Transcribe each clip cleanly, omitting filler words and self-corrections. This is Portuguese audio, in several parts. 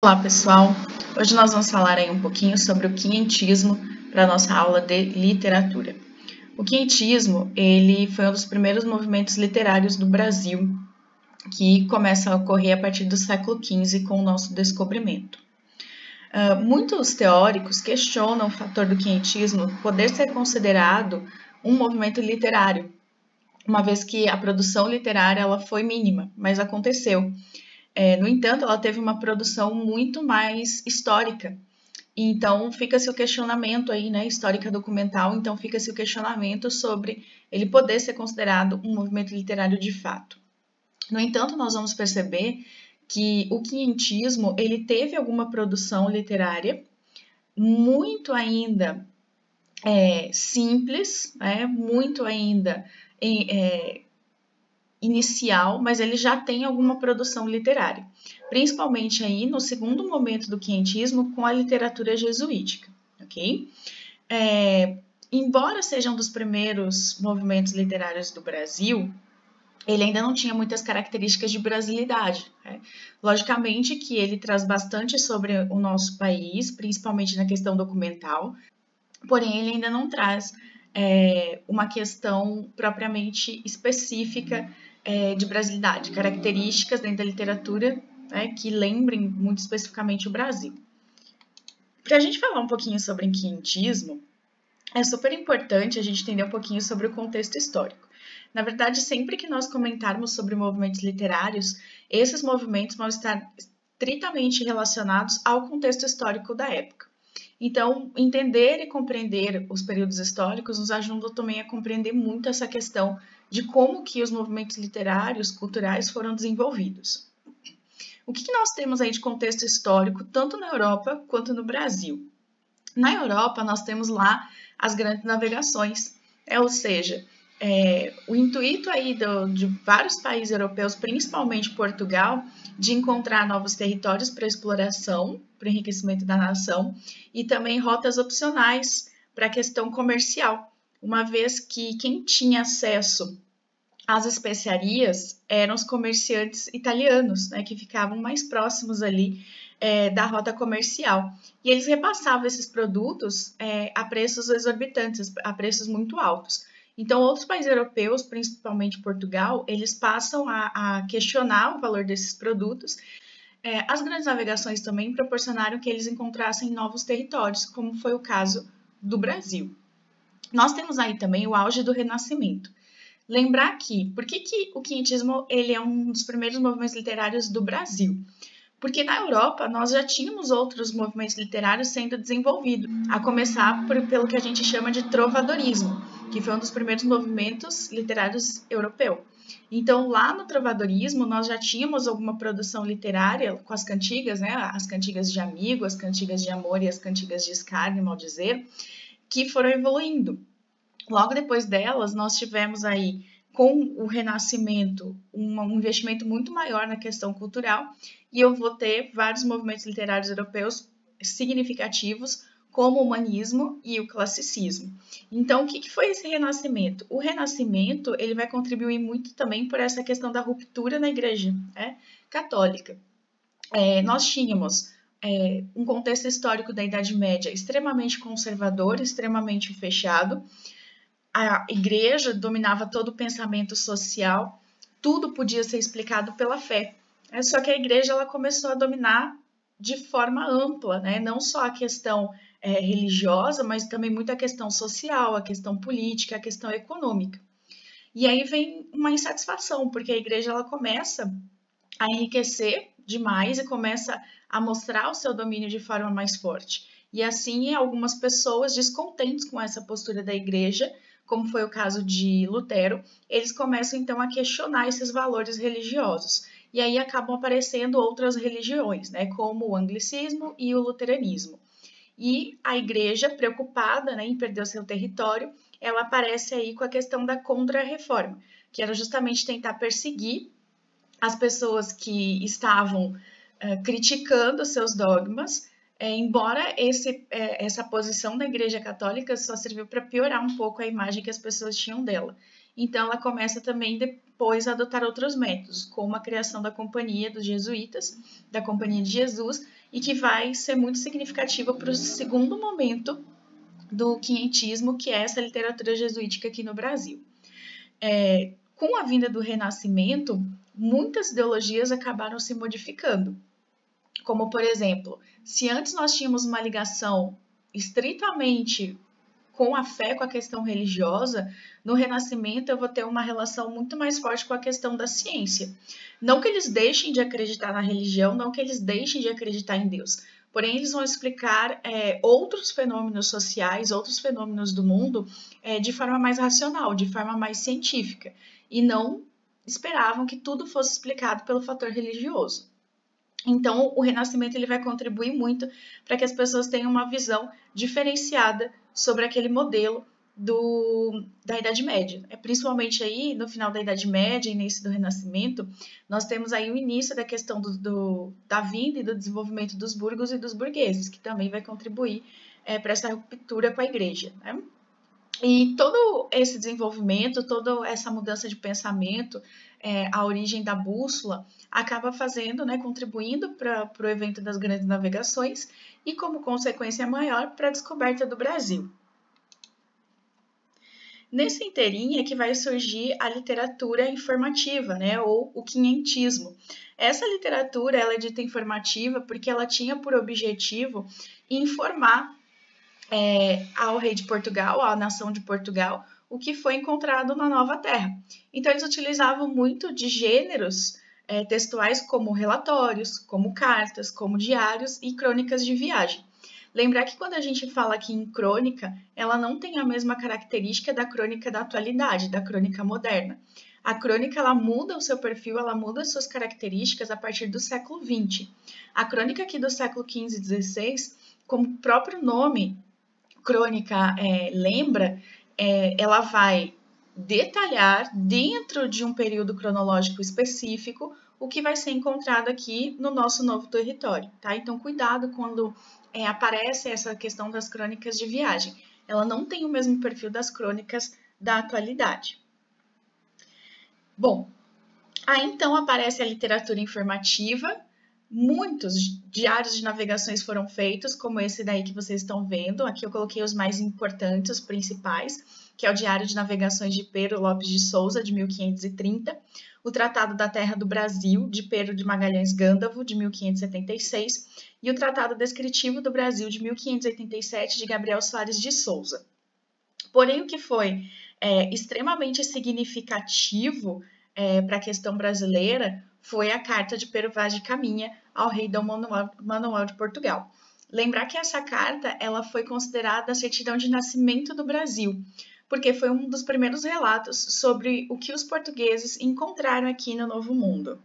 Olá pessoal, hoje nós vamos falar aí um pouquinho sobre o quinhentismo para a nossa aula de literatura. O quinhentismo, ele foi um dos primeiros movimentos literários do Brasil, que começa a ocorrer a partir do século XV com o nosso descobrimento. Muitos teóricos questionam o fator do quinhentismo poder ser considerado um movimento literário, uma vez que a produção literária ela foi mínima, mas aconteceu. No entanto, ela teve uma produção muito mais histórica. Então, fica-se o questionamento aí, né, histórica documental, então fica-se o questionamento sobre ele poder ser considerado um movimento literário de fato. No entanto, nós vamos perceber que o quinhentismo, ele teve alguma produção literária muito ainda simples, muito ainda inicial, mas ele já tem alguma produção literária, principalmente aí no segundo momento do quinhentismo com a literatura jesuítica, ok? Embora seja um dos primeiros movimentos literários do Brasil, ele ainda não tinha muitas características de brasilidade. Logicamente que ele traz bastante sobre o nosso país, principalmente na questão documental, porém ele ainda não traz uma questão propriamente específica de brasilidade, características dentro da literatura que lembrem muito especificamente o Brasil. Para a gente falar um pouquinho sobre o quinhentismo, é super importante a gente entender um pouquinho sobre o contexto histórico. Na verdade, sempre que nós comentarmos sobre movimentos literários, esses movimentos vão estar estritamente relacionados ao contexto histórico da época. Então, entender e compreender os períodos históricos nos ajuda também a compreender muito essa questão de como que os movimentos literários, culturais foram desenvolvidos. O que nós temos aí de contexto histórico, tanto na Europa quanto no Brasil? Na Europa, nós temos lá as grandes navegações, ou seja, o intuito aí de vários países europeus, principalmente Portugal, de encontrar novos territórios para exploração, para enriquecimento da nação, e também rotas opcionais para a questão comercial, uma vez que quem tinha acesso às especiarias eram os comerciantes italianos, que ficavam mais próximos ali da rota comercial. E eles repassavam esses produtos a preços exorbitantes, a preços muito altos. Então, outros países europeus, principalmente Portugal, eles passam a questionar o valor desses produtos. As grandes navegações também proporcionaram que eles encontrassem novos territórios, como foi o caso do Brasil. Nós temos aí também o auge do Renascimento. Lembrar aqui, por que o quinhentismo ele é um dos primeiros movimentos literários do Brasil? Porque na Europa nós já tínhamos outros movimentos literários sendo desenvolvidos, a começar pelo que a gente chama de trovadorismo, que foi um dos primeiros movimentos literários europeu. Então, lá no trovadorismo, nós já tínhamos alguma produção literária com as cantigas, as cantigas de amigo, as cantigas de amor e as cantigas de escárnio, mal dizer, que foram evoluindo. Logo depois delas, nós tivemos aí, com o Renascimento, um investimento muito maior na questão cultural, e eu vou ter vários movimentos literários europeus significativos, como o humanismo e o classicismo. Então, o que foi esse Renascimento? O Renascimento ele vai contribuir muito também por essa questão da ruptura na Igreja católica. Nós tínhamos um contexto histórico da Idade Média extremamente conservador, extremamente fechado. A igreja dominava todo o pensamento social, tudo podia ser explicado pela fé. Só que a igreja ela começou a dominar de forma ampla, não só a questão religiosa, mas também muito a questão social, a questão política, a questão econômica. E aí vem uma insatisfação, porque a igreja ela começa a enriquecer demais e começa a mostrar o seu domínio de forma mais forte. E assim, algumas pessoas descontentes com essa postura da igreja, como foi o caso de Lutero, eles começam então a questionar esses valores religiosos. E aí acabam aparecendo outras religiões, como o anglicismo e o luteranismo. E a igreja, preocupada em perder o seu território, ela aparece aí com a questão da contra-reforma, que era justamente tentar perseguir as pessoas que estavam criticando seus dogmas, embora essa posição da Igreja Católica só serviu para piorar um pouco a imagem que as pessoas tinham dela. Então, ela começa também depois a adotar outros métodos, como a criação da Companhia dos Jesuítas, da Companhia de Jesus, e que vai ser muito significativa para o segundo momento do quinhentismo, que é essa literatura jesuítica aqui no Brasil. Com a vinda do Renascimento, muitas ideologias acabaram se modificando. Como, por exemplo, se antes nós tínhamos uma ligação estritamente com a fé, com a questão religiosa, no Renascimento eu vou ter uma relação muito mais forte com a questão da ciência. Não que eles deixem de acreditar na religião, não que eles deixem de acreditar em Deus, porém eles vão explicar outros fenômenos sociais, outros fenômenos do mundo de forma mais racional, de forma mais científica, e não esperavam que tudo fosse explicado pelo fator religioso. Então, o Renascimento ele vai contribuir muito para que as pessoas tenham uma visão diferenciada sobre aquele modelo da Idade Média. Principalmente aí, no final da Idade Média e início do Renascimento, nós temos aí o início da questão da vinda e do desenvolvimento dos burgos e dos burgueses, que também vai contribuir para essa ruptura com a Igreja, né? E todo esse desenvolvimento, toda essa mudança de pensamento, a origem da bússola, acaba fazendo, né, contribuindo para o evento das grandes navegações e, como consequência maior, para a descoberta do Brasil. Nesse inteirinho é que vai surgir a literatura informativa, né, ou o quinhentismo. Essa literatura ela é dita informativa porque ela tinha por objetivo informar ao rei de Portugal, à nação de Portugal, o que foi encontrado na Nova Terra. Então, eles utilizavam muito de gêneros textuais como relatórios, como cartas, como diários e crônicas de viagem. Lembrar que quando a gente fala aqui em crônica, ela não tem a mesma característica da crônica da atualidade, da crônica moderna. A crônica ela muda o seu perfil, ela muda as suas características a partir do século XX. A crônica aqui do século XV e XVI, como o próprio nome crônica lembra, ela vai detalhar dentro de um período cronológico específico o que vai ser encontrado aqui no nosso novo território, tá? Então, cuidado quando aparece essa questão das crônicas de viagem. Ela não tem o mesmo perfil das crônicas da atualidade. Bom, aí então aparece a literatura informativa. Muitos diários de navegações foram feitos, como esse daí que vocês estão vendo. Aqui eu coloquei os mais importantes, os principais, que é o Diário de Navegações de Pero Lopes de Souza, de 1530, o Tratado da Terra do Brasil, de Pero de Magalhães Gândavo, de 1576, e o Tratado Descritivo do Brasil, de 1587, de Gabriel Soares de Souza. Porém, o que foi extremamente significativo para a questão brasileira foi a carta de Pero Vaz de Caminha ao rei Dom Manuel de Portugal. Lembrar que essa carta ela foi considerada a certidão de nascimento do Brasil, porque foi um dos primeiros relatos sobre o que os portugueses encontraram aqui no Novo Mundo.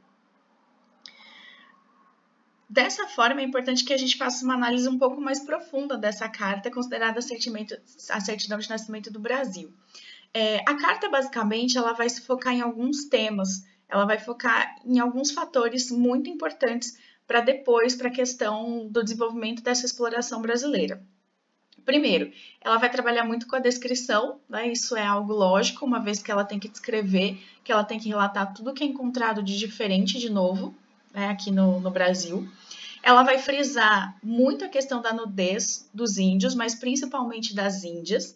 Dessa forma, é importante que a gente faça uma análise um pouco mais profunda dessa carta, considerada a certidão de nascimento do Brasil. A carta, basicamente, ela vai se focar em alguns temas, ela vai focar em alguns fatores muito importantes para depois, para a questão do desenvolvimento dessa exploração brasileira. Primeiro, ela vai trabalhar muito com a descrição, né? Isso é algo lógico, uma vez que ela tem que descrever, que ela tem que relatar tudo que é encontrado de diferente de novo, né, aqui no Brasil. Ela vai frisar muito a questão da nudez dos índios, mas principalmente das índias.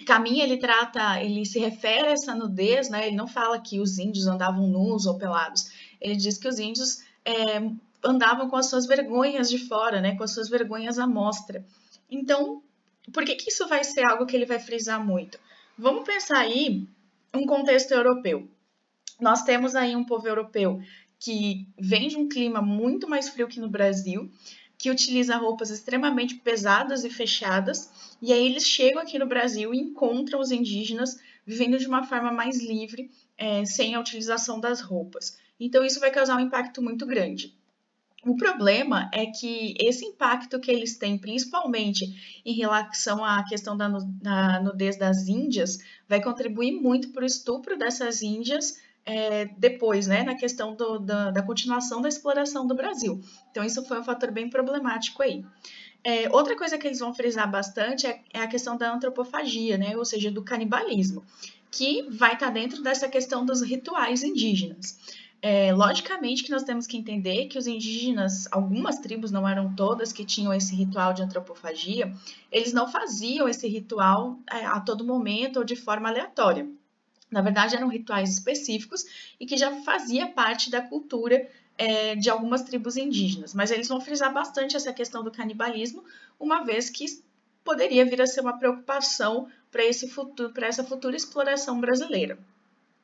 Caminha, ele se refere a essa nudez, né? Ele não fala que os índios andavam nus ou pelados. Ele diz que os índios andavam com as suas vergonhas de fora, né? Com as suas vergonhas à mostra. Então, por que isso vai ser algo que ele vai frisar muito? Vamos pensar aí um contexto europeu. Nós temos aí um povo europeu que vem de um clima muito mais frio que no Brasil, que utiliza roupas extremamente pesadas e fechadas, e aí eles chegam aqui no Brasil e encontram os indígenas vivendo de uma forma mais livre, sem a utilização das roupas. Então, isso vai causar um impacto muito grande. O problema é que esse impacto que eles têm, principalmente em relação à questão da nudez das índias, vai contribuir muito para o estupro dessas índias depois, né, na questão da continuação da exploração do Brasil. Então, isso foi um fator bem problemático aí. Outra coisa que eles vão frisar bastante é a questão da antropofagia, né, ou seja, do canibalismo, que vai estar dentro dessa questão dos rituais indígenas. Logicamente que nós temos que entender que os indígenas, algumas tribos, não eram todas, que tinham esse ritual de antropofagia, eles não faziam esse ritual a todo momento ou de forma aleatória. Na verdade, eram rituais específicos e que já fazia parte da cultura de algumas tribos indígenas. Mas eles vão frisar bastante essa questão do canibalismo, uma vez que poderia vir a ser uma preocupação para essa futura exploração brasileira.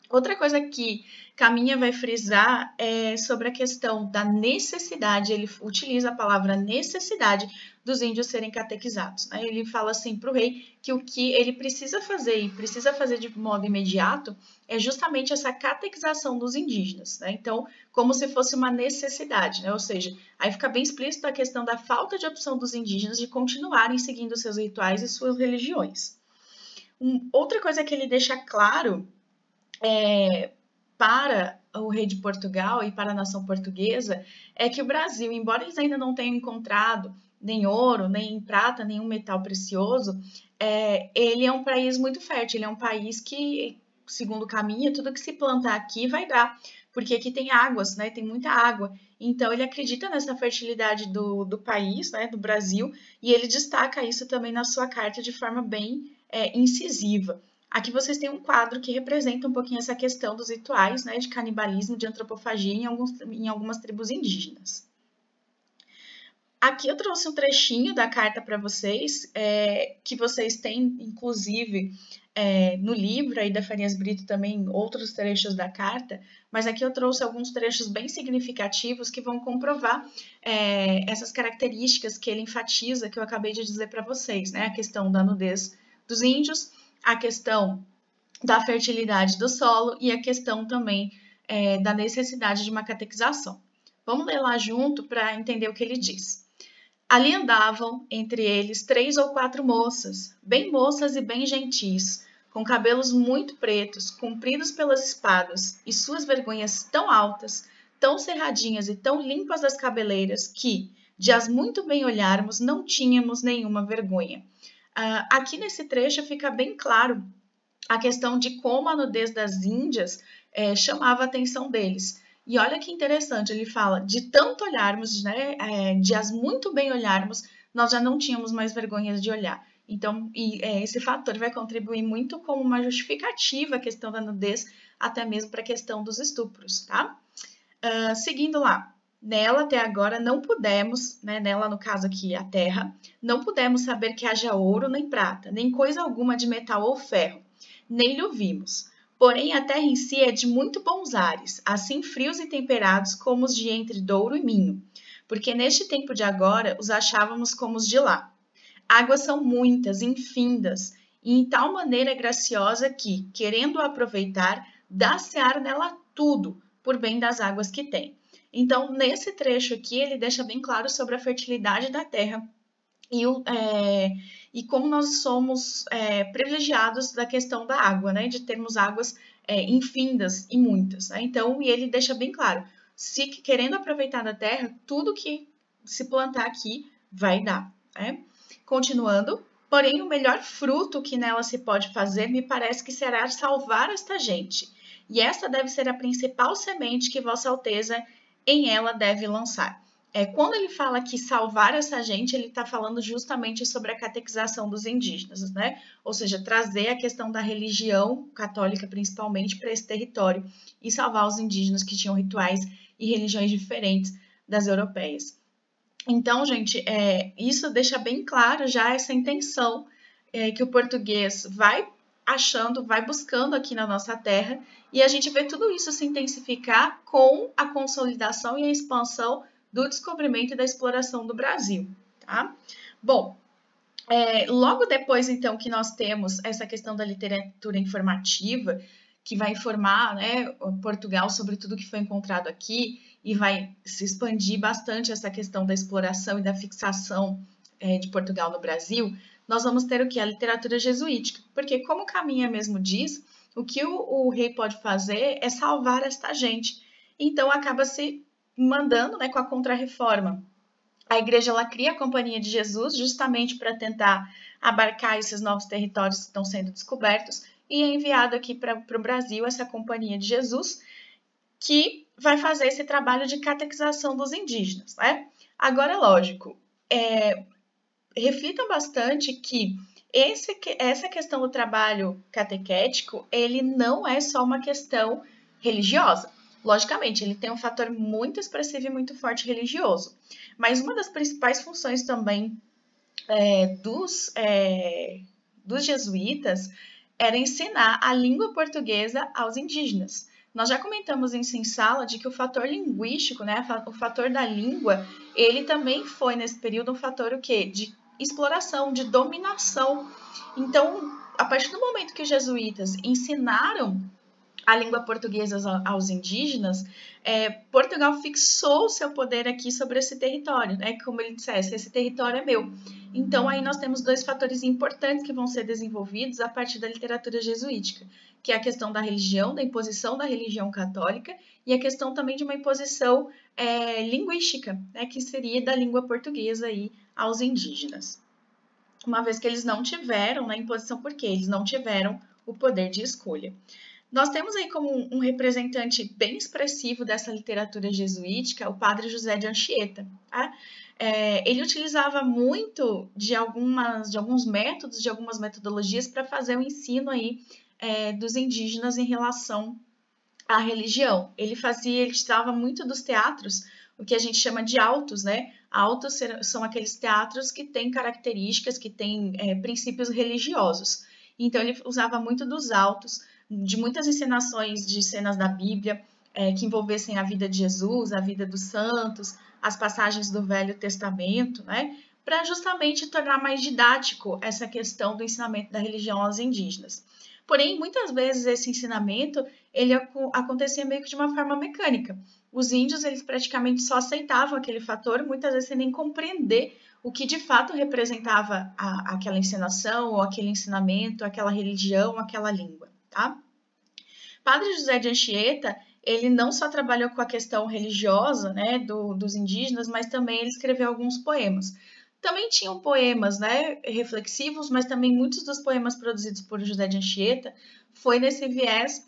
Outra coisa que Caminha vai frisar é sobre a questão da necessidade, ele utiliza a palavra necessidade dos índios serem catequizados. Né? Ele fala assim para o rei que o que ele precisa fazer, e precisa fazer de modo imediato, é justamente essa catequização dos indígenas. Né? Então, como se fosse uma necessidade, né? Ou seja, aí fica bem explícito a questão da falta de opção dos indígenas de continuarem seguindo seus rituais e suas religiões. Outra coisa que ele deixa claro para o rei de Portugal e para a nação portuguesa é que o Brasil, embora eles ainda não tenham encontrado nem ouro, nem prata, nenhum metal precioso, ele é um país muito fértil, ele é um país que, segundo Caminha, tudo que se plantar aqui vai dar, porque aqui tem águas, né? Tem muita água. Então, ele acredita nessa fertilidade do país, né? Do Brasil, e ele destaca isso também na sua carta de forma bem incisiva. Aqui vocês têm um quadro que representa um pouquinho essa questão dos rituais, né, de canibalismo, de antropofagia em algumas tribos indígenas. Aqui eu trouxe um trechinho da carta para vocês, que vocês têm, inclusive, no livro aí da Farias Brito também, outros trechos da carta, mas aqui eu trouxe alguns trechos bem significativos que vão comprovar essas características que ele enfatiza, que eu acabei de dizer para vocês, né, a questão da nudez dos índios, a questão da fertilidade do solo e a questão também da necessidade de uma catequização. Vamos ler lá junto para entender o que ele diz. Ali andavam, entre eles, 3 ou 4 moças, bem moças e bem gentis, com cabelos muito pretos, compridos pelas espadas, e suas vergonhas tão altas, tão cerradinhas e tão limpas as cabeleiras, que, de as muito bem olharmos, não tínhamos nenhuma vergonha. Aqui nesse trecho fica bem claro a questão de como a nudez das índias chamava a atenção deles. E olha que interessante, ele fala, de tanto olharmos, né, de as muito bem olharmos, nós já não tínhamos mais vergonhas de olhar. Então, esse fator vai contribuir muito como uma justificativa à questão da nudez, até mesmo para a questão dos estupros, tá? Seguindo lá. Nela, até agora, não pudemos, né, nela no caso aqui, a terra, não pudemos saber que haja ouro nem prata, nem coisa alguma de metal ou ferro, nem lhe ouvimos. Porém, a terra em si é de muito bons ares, assim frios e temperados como os de entre Douro e Minho, porque neste tempo de agora os achávamos como os de lá. Águas são muitas, infindas, e em tal maneira graciosa que, querendo aproveitar, dá-se-ar nela tudo, por bem das águas que tem. Então, nesse trecho aqui, ele deixa bem claro sobre a fertilidade da terra e como nós somos privilegiados da questão da água, né? De termos águas infindas e muitas. Né? Então, e ele deixa bem claro, se querendo aproveitar da terra, tudo que se plantar aqui vai dar. Né? Continuando, porém, o melhor fruto que nela se pode fazer me parece que será salvar esta gente. E esta deve ser a principal semente que Vossa Alteza em ela deve lançar. Quando ele fala que salvar essa gente, ele está falando justamente sobre a catequização dos indígenas, né? Ou seja, trazer a questão da religião católica, principalmente, para esse território e salvar os indígenas que tinham rituais e religiões diferentes das europeias. Então, gente, isso deixa bem claro já essa intenção que o português vai achando, vai buscando aqui na nossa terra, e a gente vê tudo isso se intensificar com a consolidação e a expansão do descobrimento e da exploração do Brasil, tá? Bom, logo depois, então, que nós temos essa questão da literatura informativa, que vai informar, né, Portugal sobre tudo que foi encontrado aqui e vai se expandir bastante essa questão da exploração e da fixação de Portugal no Brasil, nós vamos ter o que? A literatura jesuítica, porque como Caminha mesmo diz, o que o rei pode fazer é salvar esta gente. Então, acaba se mandando, né, com a Contra-Reforma. A igreja ela cria a Companhia de Jesus justamente para tentar abarcar esses novos territórios que estão sendo descobertos e é enviado aqui para o Brasil essa Companhia de Jesus, que vai fazer esse trabalho de catequização dos indígenas, né? Agora, lógico, reflitam bastante que essa questão do trabalho catequético, ele não é só uma questão religiosa. Logicamente, ele tem um fator muito expressivo e muito forte religioso. Mas uma das principais funções também dos jesuítas era ensinar a língua portuguesa aos indígenas. Nós já comentamos em sala de que o fator linguístico, né, o fator da língua, ele também foi nesse período um fator o quê? De exploração, de dominação. Então, a partir do momento que os jesuítas ensinaram a língua portuguesa aos indígenas, Portugal fixou o seu poder aqui sobre esse território, né? Como ele dissesse, esse território é meu. Então, aí nós temos dois fatores importantes que vão ser desenvolvidos a partir da literatura jesuítica, que é a questão da religião, da imposição da religião católica, e a questão também de uma imposição linguística, né? Que seria da língua portuguesa aí aos indígenas. Uma vez que eles não tiveram, na imposição, porque eles não tiveram o poder de escolha. Nós temos aí como um representante bem expressivo dessa literatura jesuítica o padre José de Anchieta. Tá? Ele utilizava muito de alguns métodos, de algumas metodologias para fazer o ensino aí dos indígenas em relação à religião. Ele estava muito dos teatros, o que a gente chama de autos, né? Autos são aqueles teatros que têm características, que têm princípios religiosos. Então, ele usava muito dos autos, de muitas encenações de cenas da Bíblia que envolvessem a vida de Jesus, a vida dos santos, as passagens do Velho Testamento, né? Para justamente tornar mais didático essa questão do ensinamento da religião aos indígenas. Porém, muitas vezes esse ensinamento ele acontecia meio que de uma forma mecânica. Os índios eles praticamente só aceitavam aquele fator, muitas vezes sem nem compreender o que de fato representava aquela encenação, ou aquele ensinamento, aquela religião, aquela língua. Tá? Padre José de Anchieta, ele não só trabalhou com a questão religiosa, né, dos indígenas, mas também ele escreveu alguns poemas. Também tinham poemas, né, reflexivos, mas também muitos dos poemas produzidos por José de Anchieta foi nesse viés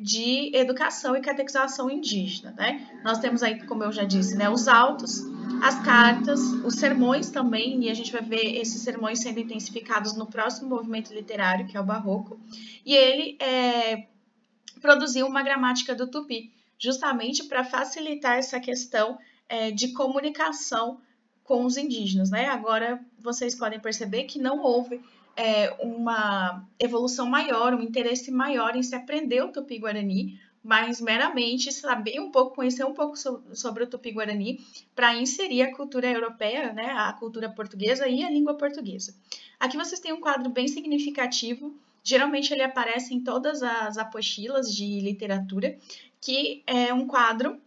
de educação e catequização indígena, né? Nós temos aí, como eu já disse, né, os autos, as cartas, os sermões também, e a gente vai ver esses sermões sendo intensificados no próximo movimento literário, que é o Barroco, e ele produziu uma gramática do Tupi, justamente para facilitar essa questão de comunicação com os indígenas, né? Agora, vocês podem perceber que não houve uma evolução maior, um interesse maior em se aprender o Tupi-Guarani, mas meramente saber um pouco, conhecer um pouco sobre o Tupi-Guarani para inserir a cultura europeia, né, a cultura portuguesa e a língua portuguesa. Aqui vocês têm um quadro bem significativo, geralmente ele aparece em todas as apostilas de literatura, que é um quadro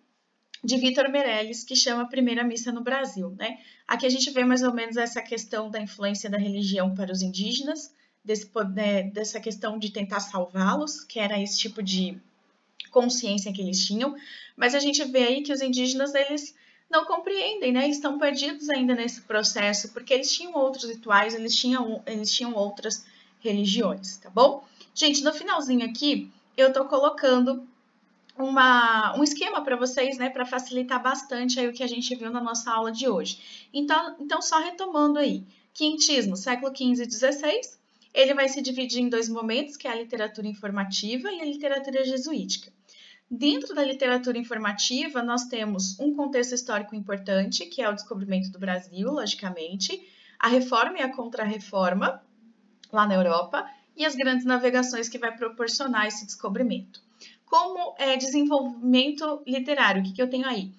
de Vitor Meirelles, que chama Primeira Missa no Brasil, né? Aqui a gente vê mais ou menos essa questão da influência da religião para os indígenas, dessa questão de tentar salvá-los, que era esse tipo de consciência que eles tinham, mas a gente vê aí que os indígenas, eles não compreendem, né? Eles estão perdidos ainda nesse processo, porque eles tinham outros rituais, eles tinham outras religiões, tá bom? Gente, no finalzinho aqui, eu tô colocando um esquema para vocês, né, para facilitar bastante aí o que a gente viu na nossa aula de hoje. Então só retomando aí, quintismo, século XV e XVI, ele vai se dividir em dois momentos, que é a literatura informativa e a literatura jesuítica. Dentro da literatura informativa, nós temos um contexto histórico importante, que é o descobrimento do Brasil, logicamente, a reforma e a contra-reforma, lá na Europa, e as grandes navegações que vai proporcionar esse descobrimento. Como desenvolvimento literário, o que eu tenho aí?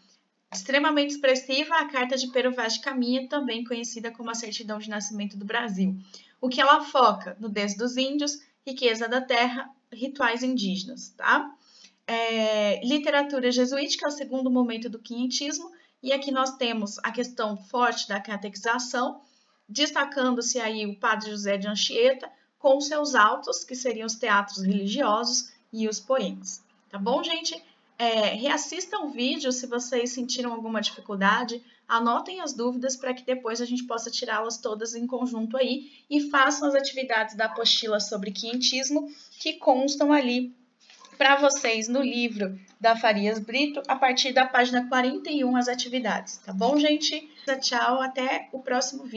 Extremamente expressiva, a Carta de Pero Vaz de Caminha, também conhecida como a Certidão de Nascimento do Brasil. O que ela foca? Nudez dos índios, riqueza da terra, rituais indígenas, tá? Literatura jesuítica, é o segundo momento do quinhentismo, e aqui nós temos a questão forte da catequização, destacando-se aí o padre José de Anchieta, com seus autos, que seriam os teatros religiosos, e os poemas. Tá bom, gente? Reassistam o vídeo se vocês sentiram alguma dificuldade, anotem as dúvidas para que depois a gente possa tirá-las todas em conjunto aí e façam as atividades da apostila sobre quinhentismo que constam ali para vocês no livro da Farias Brito, a partir da página 41, as atividades. Tá bom, gente? Tchau, até o próximo vídeo.